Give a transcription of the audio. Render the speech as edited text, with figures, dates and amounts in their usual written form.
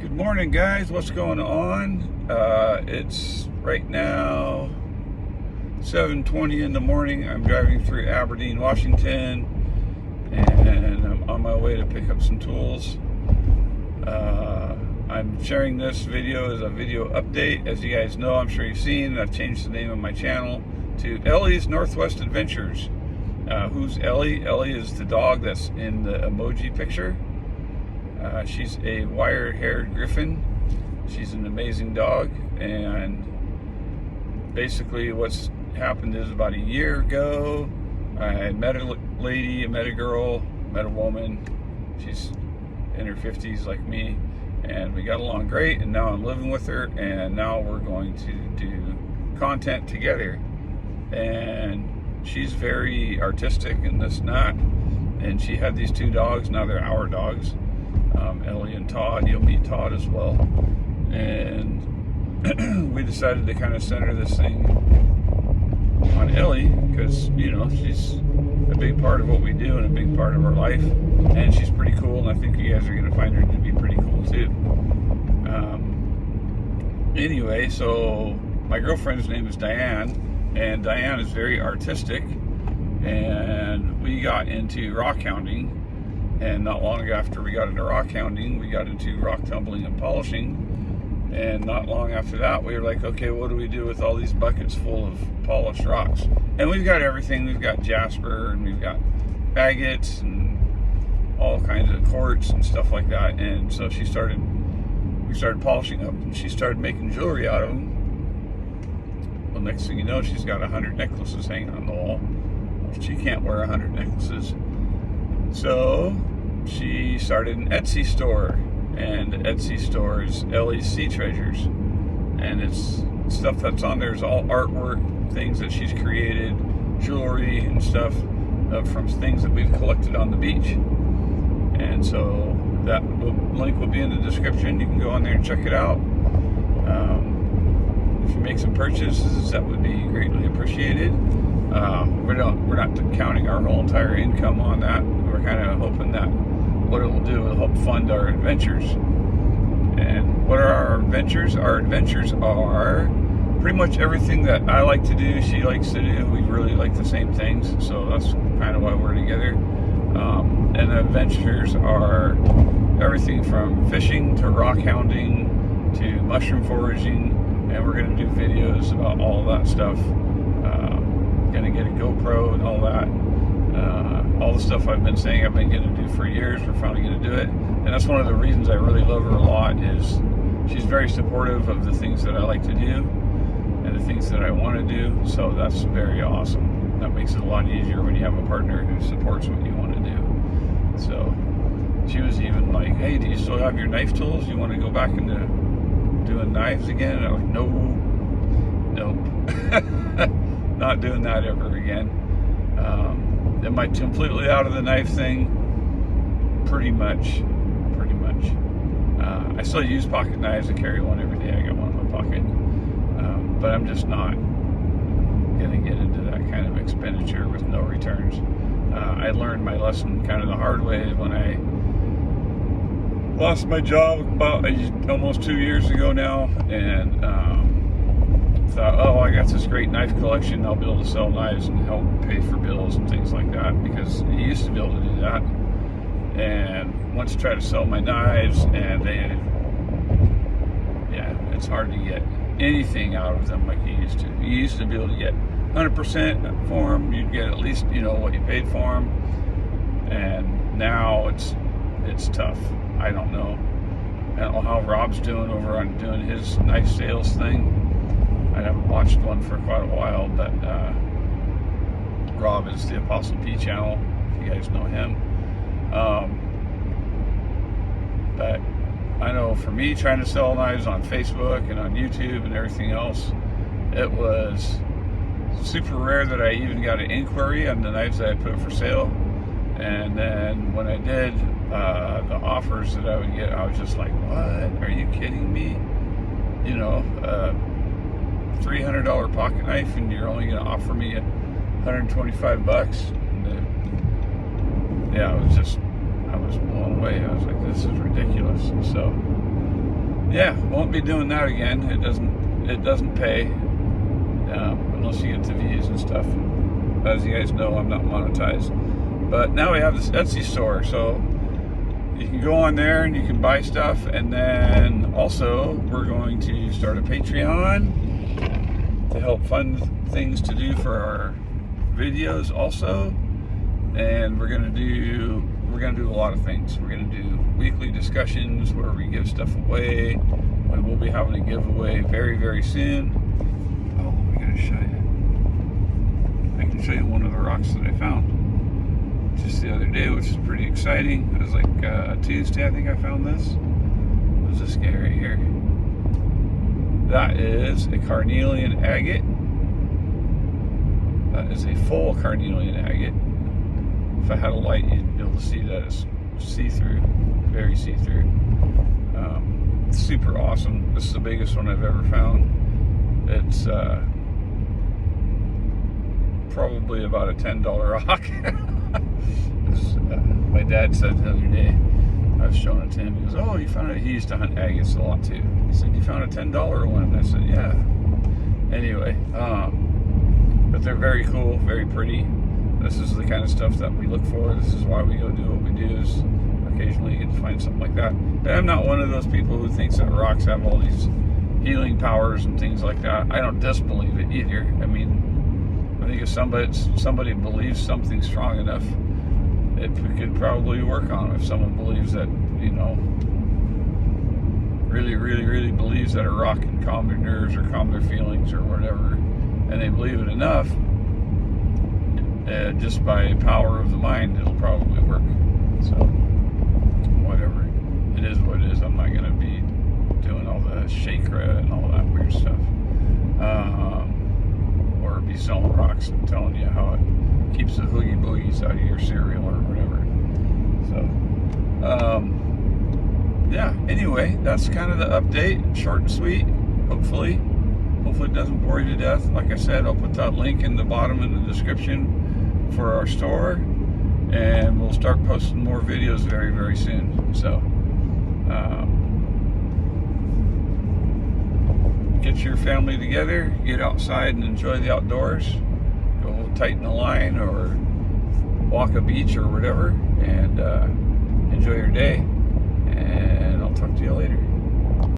Good morning, guys. What's going on? It's right now 7:20 in the morning. I'm driving through Aberdeen, Washington, and I'm on my way to pick up some tools. I'm sharing this video as a video update. As you guys know, I'm sure you've seen, I've changed the name of my channel to Ellie's Northwest Adventures. Who's Ellie? Ellie is the dog that's in the emoji picture. She's a wire-haired griffin. She's an amazing dog, and basically what's happened is about a year ago, I met a lady, I met a girl, met a woman. She's in her 50s like me, and we got along great, and now I'm living with her, and now we're going to do content together. And she's very artistic and this and that, and she had these two dogs. Now they're our dogs, Ellie and Todd. You'll meet Todd as well. And we decided to kind of center this thing on Ellie because, you know, she's a big part of what we do and a big part of our life, and she's pretty cool, and I think you guys are going to find her to be pretty cool too. Anyway, so my girlfriend's name is Diane, and Diane is very artistic, and we got into rock hounding. And not long after we got into rock hounding, we got into rock tumbling and polishing. And not long after that, we were like, okay, what do we do with all these buckets full of polished rocks? And we've got everything. We've got jasper, and we've got agates, and all kinds of quartz and stuff like that. And so we started polishing them, and she started making jewelry out of them. Well, next thing you know, she's got 100 necklaces hanging on the wall. She can't wear 100 necklaces. So she started an Etsy store, and the Etsy store is Ellie's Sea Treasures, and it's stuff that's on there is all artwork, things that she's created, jewelry and stuff from things that we've collected on the beach. And so that link will be in the description. You can go on there and check it out. If you make some purchases, that would be greatly appreciated. We're not counting our whole entire income on that. We're kind of hoping that what it will do will help fund our adventures. And what are our adventures? Our adventures are pretty much everything that I like to do, she likes to do. We really like the same things, so that's kind of why we're together. And the adventures are everything from fishing to rock hounding to mushroom foraging, and we're going to do videos about all of that stuff. Going to get a GoPro and all that. All the stuff I've been saying I've been going to do for years, we're finally going to do it. And that's one of the reasons I really love her a lot, is she's very supportive of the things that I like to do and the things that I want to do. So that's very awesome. That makes it a lot easier when you have a partner who supports what you want to do. So she was even like, hey, do you still have your knife tools? You want to go back into doing knives again? And I was like, nope. Not doing that ever again. Am I completely out of the knife thing? Pretty much. I still use pocket knives. I carry one every day. I got one in my pocket. But I'm just not gonna get into that kind of expenditure with no returns. I learned my lesson kind of the hard way when I lost my job about almost 2 years ago now, and thought, oh, I got this great knife collection, I'll be able to sell knives and help pay for bills and things like that, because I used to be able to do that. And once I tried to sell my knives, and it's hard to get anything out of them like you used to. You used to be able to get 100% for them. You'd get at least, you know, what you paid for them. And now it's tough. I don't know how Rob's doing over on doing his knife sales thing. I haven't watched one for quite a while, but Rob is the Apostle P channel, if you guys know him. But I know for me, trying to sell knives on Facebook and on YouTube and everything else, it was super rare that I even got an inquiry on the knives that I put for sale. And then when I did, the offers that I would get, I was just like, what? Are you kidding me? You know, $300 pocket knife, and you're only going to offer me $125. And, I was blown away. I was like, this is ridiculous. So yeah, won't be doing that again. It doesn't pay unless you get the views and stuff. As you guys know, I'm not monetized. But now we have this Etsy store, so you can go on there and you can buy stuff. And then also we're going to start a Patreon to help fund things to do for our videos also. And we're gonna do a lot of things. We're gonna do weekly discussions where we give stuff away, and we'll be having a giveaway very, very soon. Oh, I gotta show you. I can show you one of the rocks that I found just the other day, which is pretty exciting. It was like Tuesday, I think I found this. What's this guy right here? That is a carnelian agate. That is a full carnelian agate. If I had a light, you'd be able to see that it's see-through, very see-through. Super awesome. This is the biggest one I've ever found. It's probably about a $10 rock. My dad said the other day, I was showing it to him, he goes, oh, you found it? He used to hunt agates a lot too. He said, you found a $10 one? And I said, yeah. Anyway, but they're very cool, very pretty. This is the kind of stuff that we look for. This is why we go do what we do, is occasionally you get to find something like that. But I'm not one of those people who thinks that rocks have all these healing powers and things like that. I don't disbelieve it either. I mean, I think if somebody believes something strong enough, it could probably work on it. If someone believes that, you know, really, really, really believes that a rock can calm their nerves or calm their feelings or whatever, and they believe it enough, just by power of the mind, it'll probably work. So, whatever. It is what it is. I'm not going to be doing all the shakra and all that weird stuff. Or be selling rocks and telling you how it keeps the hoogie boogies out of your cereal or whatever. So, yeah, anyway, that's kind of the update. Short and sweet, hopefully. Hopefully it doesn't bore you to death. Like I said, I'll put that link in the bottom in the description for our store, and we'll start posting more videos very, very soon. So get your family together, get outside and enjoy the outdoors, go tighten a line or walk a beach or whatever, and enjoy your day, and I'll talk to you later.